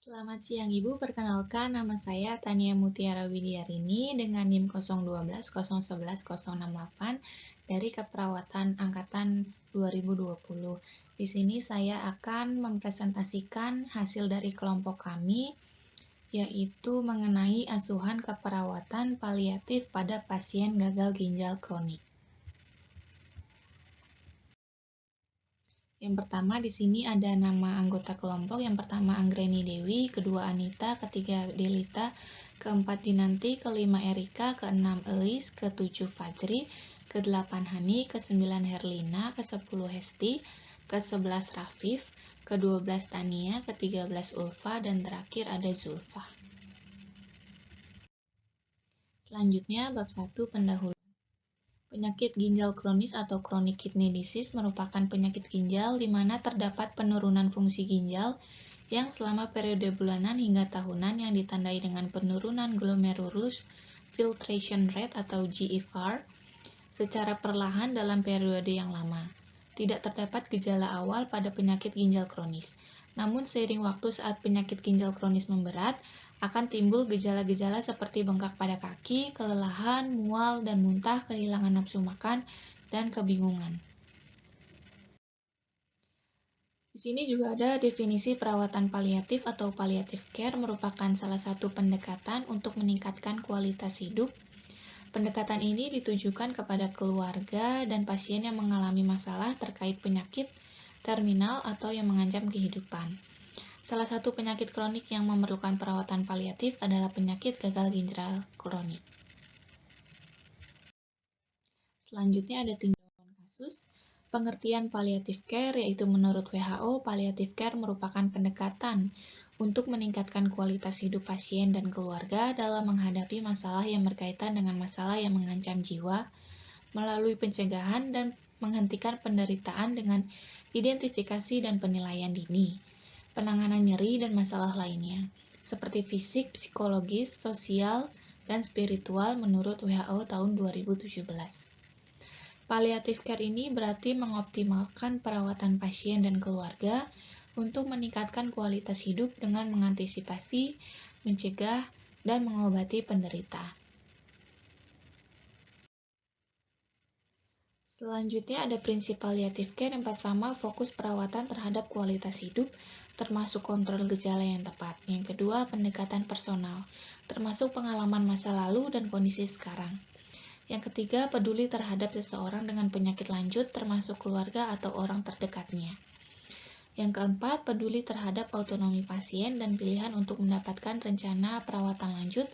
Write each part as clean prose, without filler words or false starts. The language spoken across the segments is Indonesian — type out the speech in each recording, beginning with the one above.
Selamat siang Ibu, perkenalkan nama saya Tania Mutiara Widiarini dengan NIM 012 011 068 dari Keperawatan Angkatan 2020. Di sini saya akan mempresentasikan hasil dari kelompok kami, yaitu mengenai asuhan keperawatan paliatif pada pasien gagal ginjal kronik. Yang pertama di sini ada nama anggota kelompok. Yang pertama Anggreni Dewi, kedua Anita, ketiga Delita, keempat Dinanti, kelima Erika, keenam Elis, ketujuh Fajri, kedelapan Hani, kesembilan Herlina, kesepuluh Hesti, kesebelas Rafif, kedua belas Tania, ke-13 Ulfa, dan terakhir ada Zulfa. Selanjutnya bab 1 pendahuluan. Penyakit ginjal kronis atau chronic kidney disease merupakan penyakit ginjal di mana terdapat penurunan fungsi ginjal yang selama periode bulanan hingga tahunan yang ditandai dengan penurunan glomerulus filtration rate atau GFR secara perlahan dalam periode yang lama. Tidak terdapat gejala awal pada penyakit ginjal kronis. Namun seiring waktu saat penyakit ginjal kronis memberat, akan timbul gejala-gejala seperti bengkak pada kaki, kelelahan, mual dan muntah, kehilangan nafsu makan, dan kebingungan. Di sini juga ada definisi perawatan paliatif atau palliative care merupakan salah satu pendekatan untuk meningkatkan kualitas hidup. Pendekatan ini ditujukan kepada keluarga dan pasien yang mengalami masalah terkait penyakit terminal atau yang mengancam kehidupan. Salah satu penyakit kronik yang memerlukan perawatan paliatif adalah penyakit gagal ginjal kronik. Selanjutnya ada tinjauan kasus. Pengertian palliative care yaitu menurut WHO, palliative care merupakan pendekatan untuk meningkatkan kualitas hidup pasien dan keluarga dalam menghadapi masalah yang berkaitan dengan masalah yang mengancam jiwa melalui pencegahan dan menghentikan penderitaan dengan identifikasi dan penilaian dini, penanganan nyeri dan masalah lainnya, seperti fisik, psikologis, sosial, dan spiritual menurut WHO tahun 2017. Palliative care ini berarti mengoptimalkan perawatan pasien dan keluarga untuk meningkatkan kualitas hidup dengan mengantisipasi, mencegah, dan mengobati penderita. Selanjutnya ada prinsip palliative care. Yang pertama, fokus perawatan terhadap kualitas hidup, termasuk kontrol gejala yang tepat. Yang kedua, pendekatan personal, termasuk pengalaman masa lalu dan kondisi sekarang. Yang ketiga, peduli terhadap seseorang dengan penyakit lanjut, termasuk keluarga atau orang terdekatnya. Yang keempat, peduli terhadap autonomi pasien dan pilihan untuk mendapatkan rencana perawatan lanjut,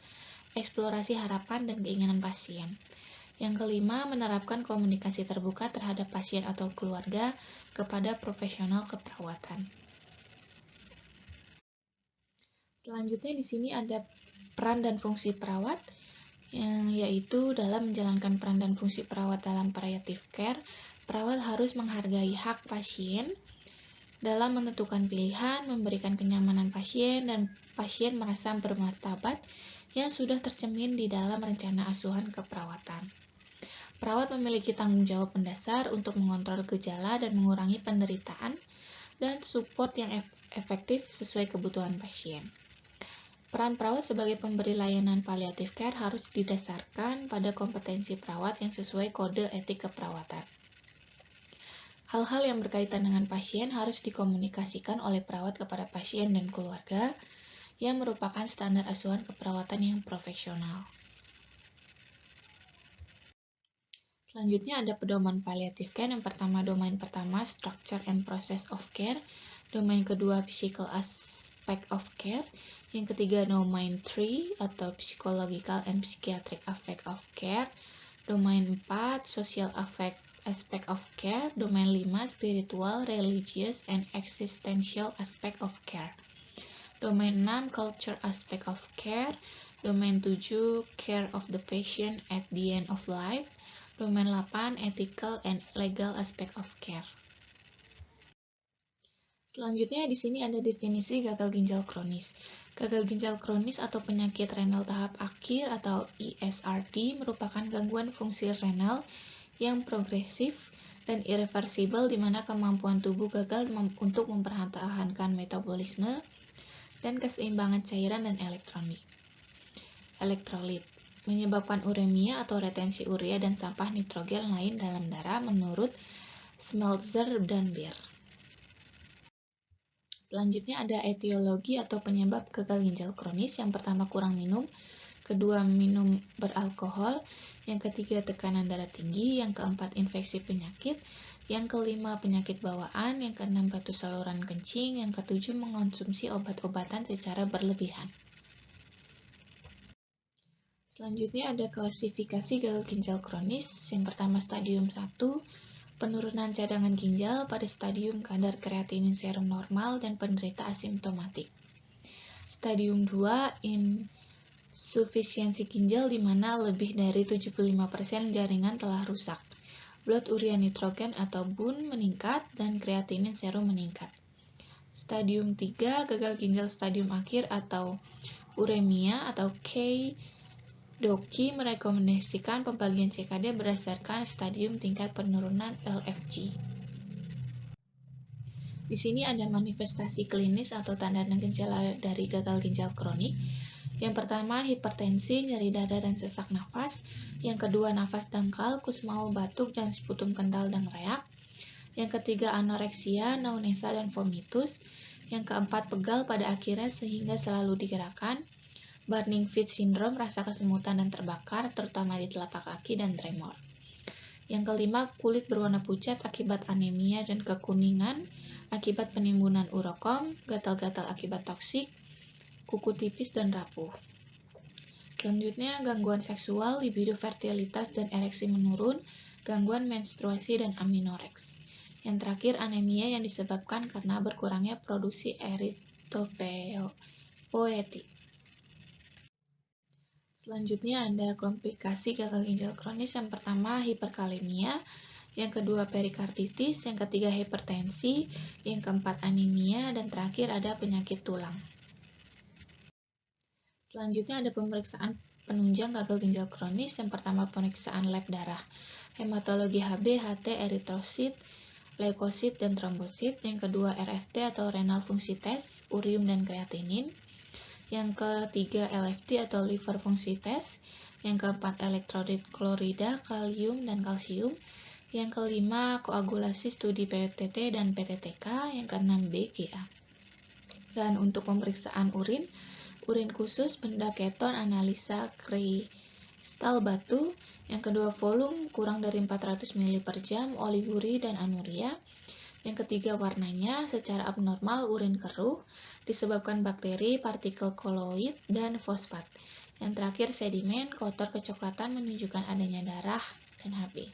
eksplorasi harapan dan keinginan pasien. Yang kelima, menerapkan komunikasi terbuka terhadap pasien atau keluarga kepada profesional keperawatan. Selanjutnya di sini ada peran dan fungsi perawat, yaitu dalam menjalankan peran dan fungsi perawat dalam palliative care, perawat harus menghargai hak pasien dalam menentukan pilihan, memberikan kenyamanan pasien, dan pasien merasa bermartabat yang sudah tercermin di dalam rencana asuhan keperawatan. Perawat memiliki tanggung jawab mendasar untuk mengontrol gejala dan mengurangi penderitaan dan support yang efektif sesuai kebutuhan pasien. Peran perawat sebagai pemberi layanan palliative care harus didasarkan pada kompetensi perawat yang sesuai kode etik keperawatan. Hal-hal yang berkaitan dengan pasien harus dikomunikasikan oleh perawat kepada pasien dan keluarga yang merupakan standar asuhan keperawatan yang profesional. Selanjutnya ada pedoman palliative care. Yang pertama, domain pertama, structure and process of care. Domain kedua, physical aspect of care. Yang ketiga, domain 3 atau psychological and psychiatric aspect of care. Domain 4, social aspect of care. Domain 5, spiritual, religious, and existential aspect of care. Domain 6, culture aspect of care. Domain 7, care of the patient at the end of life. Domain 8, ethical and legal aspect of care. Selanjutnya di sini ada definisi gagal ginjal kronis. Gagal ginjal kronis atau penyakit renal tahap akhir atau ESRD merupakan gangguan fungsi renal yang progresif dan irreversibel di mana kemampuan tubuh gagal untuk mempertahankan metabolisme, dan keseimbangan cairan dan elektrolit, menyebabkan uremia atau retensi urea dan sampah nitrogen lain dalam darah menurut Schmelzer dan Beer. Selanjutnya ada etiologi atau penyebab gagal ginjal kronis. Yang pertama, kurang minum, kedua, minum beralkohol, yang ketiga, tekanan darah tinggi, yang keempat, infeksi penyakit, yang kelima, penyakit bawaan, yang keenam, batu saluran kencing, yang ketujuh, mengonsumsi obat-obatan secara berlebihan. Selanjutnya ada klasifikasi gagal ginjal kronis. Yang pertama, stadium 1, penurunan cadangan ginjal pada stadium kadar kreatinin serum normal dan penderita asimptomatik. Stadium 2, insufisiensi ginjal di mana lebih dari 75% jaringan telah rusak. Blood urea nitrogen atau BUN meningkat dan kreatinin serum meningkat. Stadium 3, gagal ginjal stadium akhir atau uremia atau Doki merekomendasikan pembagian CKD berdasarkan stadium tingkat penurunan LFG. Di sini ada manifestasi klinis atau tanda dan gejala dari gagal ginjal kronik. Yang pertama, hipertensi, nyeri dada dan sesak nafas. Yang kedua, nafas dangkal, kusmau, batuk, dan sputum kental dan reak. Yang ketiga, anoreksia, nausea, dan vomitus. Yang keempat, pegal pada akhirnya sehingga selalu digerakkan. Burning feet syndrome, rasa kesemutan dan terbakar, terutama di telapak kaki dan tremor. Yang kelima, kulit berwarna pucat akibat anemia dan kekuningan akibat penimbunan urokom, gatal-gatal akibat toksik, kuku tipis dan rapuh. Selanjutnya, gangguan seksual, libido, fertilitas, dan ereksi menurun, gangguan menstruasi, dan aminoreks. Yang terakhir, anemia yang disebabkan karena berkurangnya produksi eritropoietin. Selanjutnya ada komplikasi gagal ginjal kronis. Yang pertama, hiperkalemia, yang kedua perikarditis, yang ketiga hipertensi, yang keempat anemia, dan terakhir ada penyakit tulang. Selanjutnya ada pemeriksaan penunjang gagal ginjal kronis. Yang pertama, pemeriksaan lab darah, hematologi HB, HT, eritrosit, leukosit, dan trombosit. Yang kedua, RFT atau renal funksi tes, urium dan kreatinin. Yang ketiga, LFT atau liver funksi tes. Yang keempat, elektrolit klorida, kalium, dan kalsium. Yang kelima, koagulasi studi PTT dan PTTK. Yang keenam, BGA. Dan untuk pemeriksaan urin khusus, benda keton, analisa kristal batu. Yang kedua, volume kurang dari 400 ml per jam, oliguri dan anuria. Yang ketiga, warnanya secara abnormal urin keruh disebabkan bakteri, partikel koloid, dan fosfat. Yang terakhir, sedimen kotor kecoklatan menunjukkan adanya darah dan HB.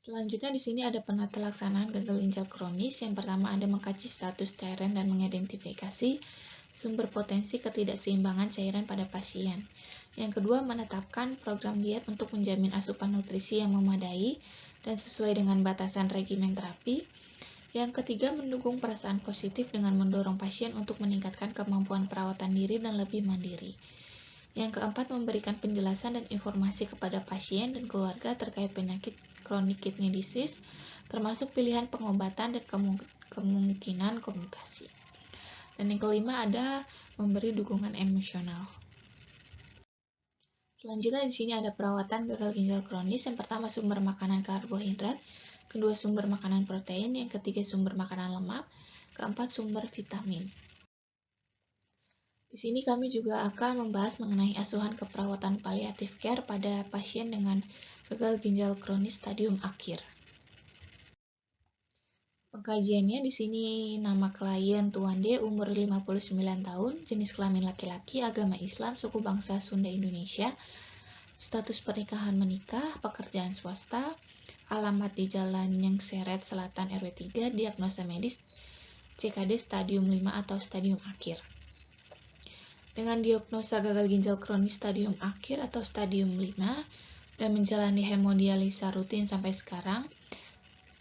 Selanjutnya di sini ada penata laksanaan gagal ginjal kronis. Yang pertama ada mengkaji status cairan dan mengidentifikasi sumber potensi ketidakseimbangan cairan pada pasien. Yang kedua, menetapkan program diet untuk menjamin asupan nutrisi yang memadai dan sesuai dengan batasan regimen terapi. Yang ketiga, mendukung perasaan positif dengan mendorong pasien untuk meningkatkan kemampuan perawatan diri dan lebih mandiri. Yang keempat, memberikan penjelasan dan informasi kepada pasien dan keluarga terkait penyakit chronic kidney disease, termasuk pilihan pengobatan dan kemungkinan komunikasi. Dan yang kelima ada memberi dukungan emosional. Selanjutnya di sini ada perawatan gagal ginjal kronis. Yang pertama, sumber makanan karbohidrat, kedua, sumber makanan protein, yang ketiga, sumber makanan lemak, keempat, sumber vitamin. Di sini kami juga akan membahas mengenai asuhan keperawatan palliative care pada pasien dengan gagal ginjal kronis stadium akhir. Pengkajiannya di sini nama klien Tuan D, umur 59 tahun, jenis kelamin laki-laki, agama Islam, suku bangsa Sunda Indonesia, status pernikahan menikah, pekerjaan swasta, alamat di Jalan Nyengseret Selatan RW 3, diagnosa medis CKD stadium 5 atau stadium akhir. Dengan diagnosa gagal ginjal kronis stadium akhir atau stadium 5 dan menjalani hemodialisa rutin sampai sekarang,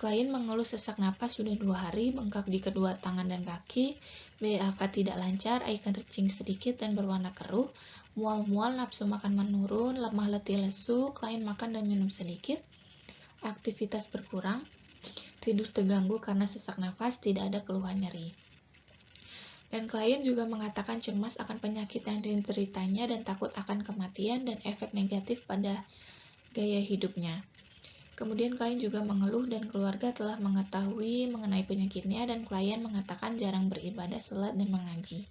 klien mengeluh sesak napas sudah 2 hari, bengkak di kedua tangan dan kaki, BAK tidak lancar, air kencing sedikit dan berwarna keruh, mual-mual, nafsu makan menurun, lemah letih lesu, klien makan dan minum sedikit, aktivitas berkurang, tidur terganggu karena sesak nafas, tidak ada keluhan nyeri. Dan klien juga mengatakan cemas akan penyakit yang dideritanya dan takut akan kematian dan efek negatif pada gaya hidupnya. Kemudian klien juga mengeluh dan keluarga telah mengetahui mengenai penyakitnya dan klien mengatakan jarang beribadah, sholat, dan mengaji.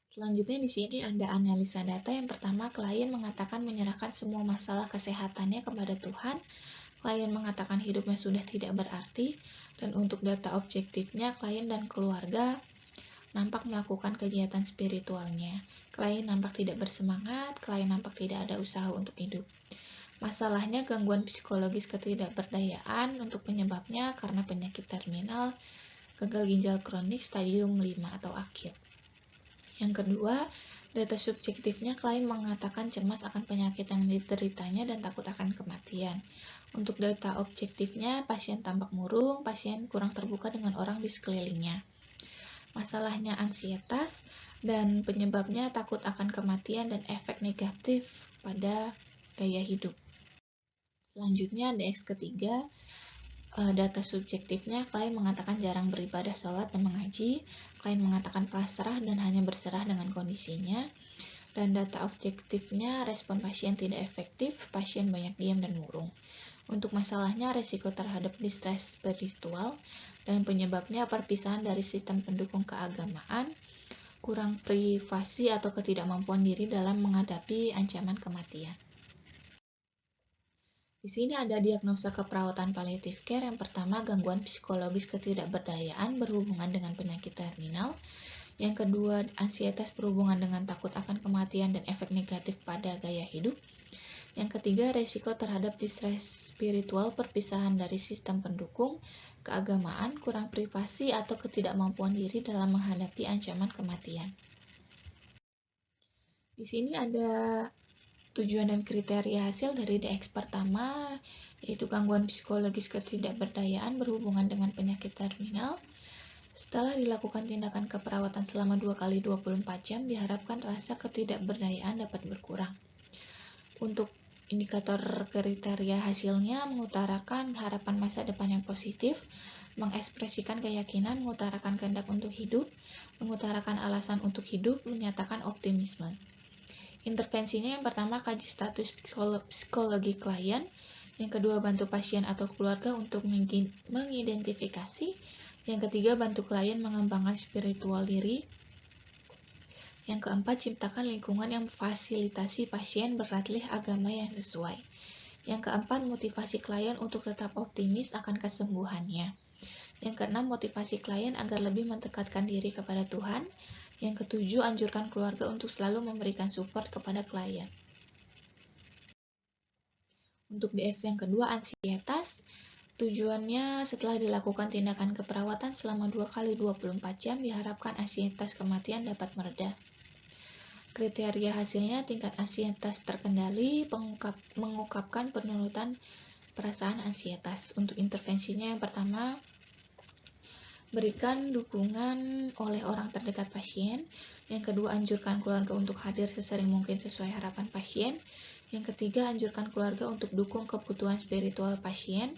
Selanjutnya di sini ada analisa data. Yang pertama, klien mengatakan menyerahkan semua masalah kesehatannya kepada Tuhan. Klien mengatakan hidupnya sudah tidak berarti, dan untuk data objektifnya, klien dan keluarga nampak melakukan kegiatan spiritualnya. Klien nampak tidak bersemangat, klien nampak tidak ada usaha untuk hidup. Masalahnya gangguan psikologis ketidakberdayaan, untuk penyebabnya karena penyakit terminal, gagal ginjal kronik stadium 5 atau akhir. Yang kedua, data subjektifnya, klien mengatakan cemas akan penyakit yang dideritanya dan takut akan kematian. Untuk data objektifnya, pasien tampak murung, pasien kurang terbuka dengan orang di sekelilingnya. Masalahnya ansietas dan penyebabnya takut akan kematian dan efek negatif pada gaya hidup. Selanjutnya DX ketiga, data subjektifnya, klien mengatakan jarang beribadah, sholat, dan mengaji. Klien mengatakan pasrah dan hanya berserah dengan kondisinya. Dan data objektifnya, respon pasien tidak efektif, pasien banyak diam dan murung. Untuk masalahnya, resiko terhadap distress spiritual, dan penyebabnya perpisahan dari sistem pendukung keagamaan, kurang privasi atau ketidakmampuan diri dalam menghadapi ancaman kematian. Di sini ada diagnosa keperawatan palliative care. Yang pertama, gangguan psikologis ketidakberdayaan berhubungan dengan penyakit terminal. Yang kedua, ansietas berhubungan dengan takut akan kematian dan efek negatif pada gaya hidup. Yang ketiga, resiko terhadap distress spiritual, perpisahan dari sistem pendukung keagamaan, kurang privasi atau ketidakmampuan diri dalam menghadapi ancaman kematian. Di sini ada tujuan dan kriteria hasil dari DX pertama, yaitu gangguan psikologis ketidakberdayaan berhubungan dengan penyakit terminal. Setelah dilakukan tindakan keperawatan selama 2 kali 24 jam, diharapkan rasa ketidakberdayaan dapat berkurang. Untuk indikator kriteria hasilnya mengutarakan harapan masa depan yang positif, mengekspresikan keyakinan, mengutarakan kehendak untuk hidup, mengutarakan alasan untuk hidup, menyatakan optimisme. Intervensinya yang pertama, kaji status psikologi klien. Yang kedua, bantu pasien atau keluarga untuk mengidentifikasi. Yang ketiga, bantu klien mengembangkan spiritual diri. Yang keempat, ciptakan lingkungan yang memfasilitasi pasien berlatih agama yang sesuai. Yang keempat, motivasi klien untuk tetap optimis akan kesembuhannya. Yang keenam, motivasi klien agar lebih mendekatkan diri kepada Tuhan. Yang ketujuh, anjurkan keluarga untuk selalu memberikan support kepada klien. Untuk DS yang kedua, ansietas. Tujuannya setelah dilakukan tindakan keperawatan selama 2 kali 24 jam, diharapkan ansietas kematian dapat mereda. Kriteria hasilnya, tingkat ansietas terkendali, mengungkapkan penurutan perasaan ansietas. Untuk intervensinya yang pertama, berikan dukungan oleh orang terdekat pasien. Yang kedua, anjurkan keluarga untuk hadir sesering mungkin sesuai harapan pasien. Yang ketiga, anjurkan keluarga untuk dukung kebutuhan spiritual pasien.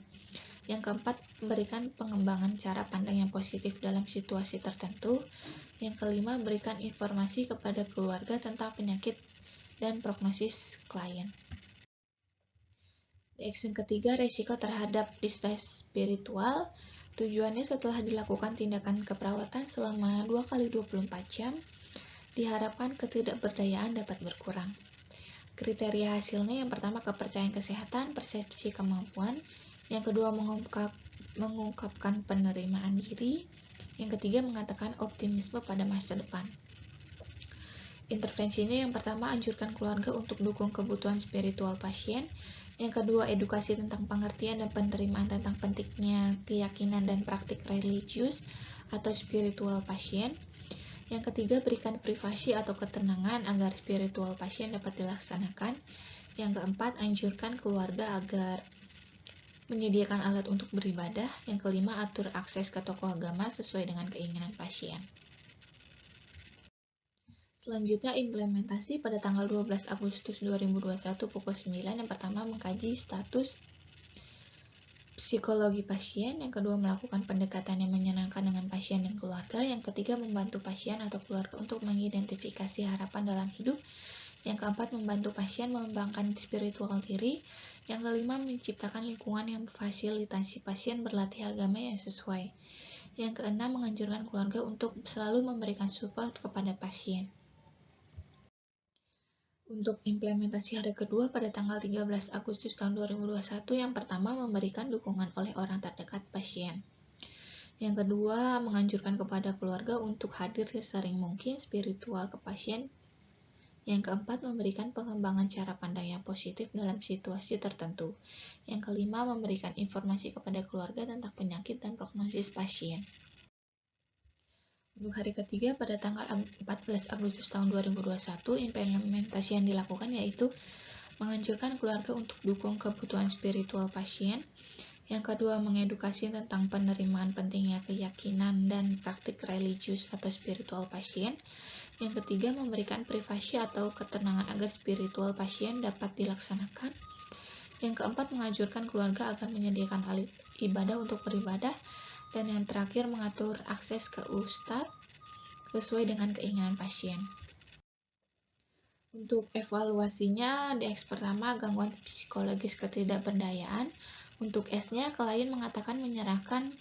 Yang keempat, berikan pengembangan cara pandang yang positif dalam situasi tertentu. Yang kelima, berikan informasi kepada keluarga tentang penyakit dan prognosis klien. DX yang ketiga, resiko terhadap distress spiritual. Tujuannya setelah dilakukan tindakan keperawatan selama 2 kali 24 jam, diharapkan ketidakberdayaan dapat berkurang. Kriteria hasilnya yang pertama, kepercayaan kesehatan, persepsi kemampuan. Yang kedua, mengungkapkan penerimaan diri. Yang ketiga, mengatakan optimisme pada masa depan. Intervensinya yang pertama, anjurkan keluarga untuk dukung kebutuhan spiritual pasien. Yang kedua, edukasi tentang pengertian dan penerimaan tentang pentingnya keyakinan dan praktik religius atau spiritual pasien. Yang ketiga, berikan privasi atau ketenangan agar spiritual pasien dapat dilaksanakan. Yang keempat, anjurkan keluarga agar menyediakan alat untuk beribadah. Yang kelima, atur akses ke tokoh agama sesuai dengan keinginan pasien. Selanjutnya, implementasi pada tanggal 12 Agustus 2021 pukul 9. Yang pertama, mengkaji status psikologi pasien, yang kedua melakukan pendekatan yang menyenangkan dengan pasien dan keluarga, yang ketiga membantu pasien atau keluarga untuk mengidentifikasi harapan dalam hidup, yang keempat membantu pasien mengembangkan spiritual diri, yang kelima menciptakan lingkungan yang memfasilitasi pasien berlatih agama yang sesuai, yang keenam menganjurkan keluarga untuk selalu memberikan support kepada pasien. Untuk implementasi hari kedua pada tanggal 13 Agustus tahun 2021, yang pertama memberikan dukungan oleh orang terdekat pasien. Yang kedua, menganjurkan kepada keluarga untuk hadir sesering mungkin spiritual ke pasien. Yang keempat, memberikan pengembangan cara pandang yang positif dalam situasi tertentu. Yang kelima, memberikan informasi kepada keluarga tentang penyakit dan prognosis pasien. Untuk hari ketiga pada tanggal 14 Agustus tahun 2021, implementasi yang dilakukan yaitu menganjurkan keluarga untuk dukung kebutuhan spiritual pasien. Yang kedua, mengedukasi tentang penerimaan pentingnya keyakinan dan praktik religius atau spiritual pasien. Yang ketiga, memberikan privasi atau ketenangan agar spiritual pasien dapat dilaksanakan. Yang keempat, menganjurkan keluarga agar menyediakan alat ibadah untuk beribadah. Dan yang terakhir, mengatur akses ke ustadz sesuai dengan keinginan pasien. Untuk evaluasinya, di X pertama, gangguan psikologis ketidakberdayaan. Untuk S-nya, klien mengatakan menyerahkan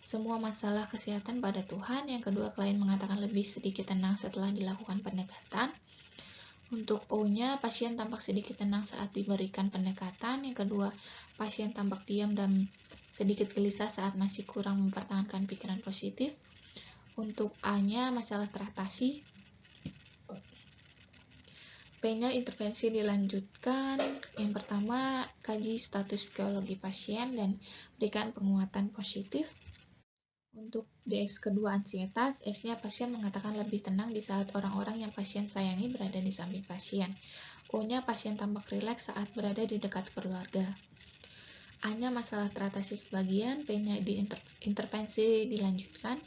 semua masalah kesehatan pada Tuhan. Yang kedua, klien mengatakan lebih sedikit tenang setelah dilakukan pendekatan. Untuk O-nya, pasien tampak sedikit tenang saat diberikan pendekatan. Yang kedua, pasien tampak diam dan sedikit gelisah saat masih kurang mempertahankan pikiran positif. Untuk A-nya, masalah teratasi. P-nya, intervensi dilanjutkan. Yang pertama, kaji status psikologi pasien dan berikan penguatan positif. Untuk DX kedua, ansietas. S-nya, pasien mengatakan lebih tenang di saat orang-orang yang pasien sayangi berada di samping pasien. O-nya, pasien tampak rileks saat berada di dekat keluarga. A-nya, masalah teratasi sebagian. P-nya, intervensi dilanjutkan.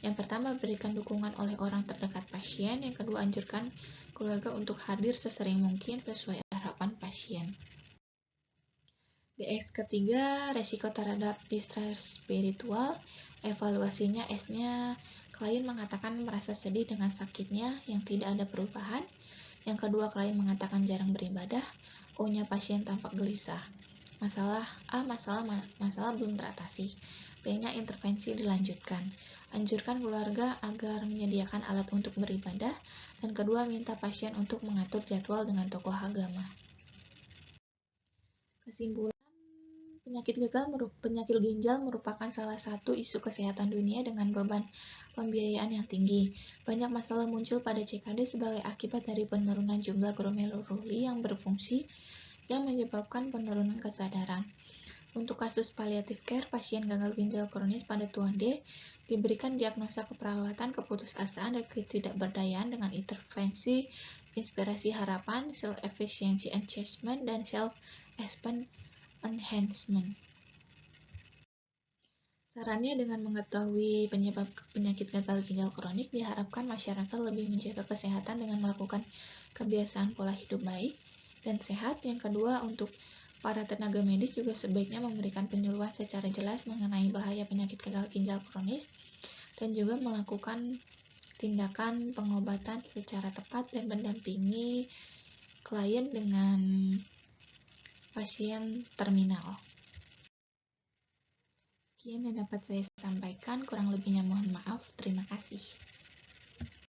Yang pertama, berikan dukungan oleh orang terdekat pasien. Yang kedua, anjurkan keluarga untuk hadir sesering mungkin sesuai harapan pasien. DX ketiga, resiko terhadap distress spiritual. Evaluasinya S-nya, klien mengatakan merasa sedih dengan sakitnya yang tidak ada perubahan. Yang kedua, klien mengatakan jarang beribadah. O-nya, pasien tampak gelisah. Masalah belum teratasi. B-nya, intervensi dilanjutkan. Anjurkan keluarga agar menyediakan alat untuk beribadah. Dan kedua, minta pasien untuk mengatur jadwal dengan tokoh agama. Kesimpulan, penyakit ginjal merupakan salah satu isu kesehatan dunia dengan beban pembiayaan yang tinggi. Banyak masalah muncul pada CKD sebagai akibat dari penurunan jumlah glomeruli yang berfungsi yang menyebabkan penurunan kesadaran. Untuk kasus palliative care, pasien gagal ginjal kronis pada Tuan D diberikan diagnosa keperawatan keputusasaan dan ketidakberdayaan dengan intervensi inspirasi harapan, self-efficiency enhancement, dan self-expand enhancement. Sarannya, dengan mengetahui penyebab penyakit gagal ginjal kronik, diharapkan masyarakat lebih menjaga kesehatan dengan melakukan kebiasaan pola hidup baik dan sehat. Yang kedua, untuk para tenaga medis juga sebaiknya memberikan penyuluhan secara jelas mengenai bahaya penyakit gagal ginjal kronis dan juga melakukan tindakan pengobatan secara tepat dan mendampingi klien dengan pasien terminal. Sekian yang dapat saya sampaikan, kurang lebihnya mohon maaf. Terima kasih.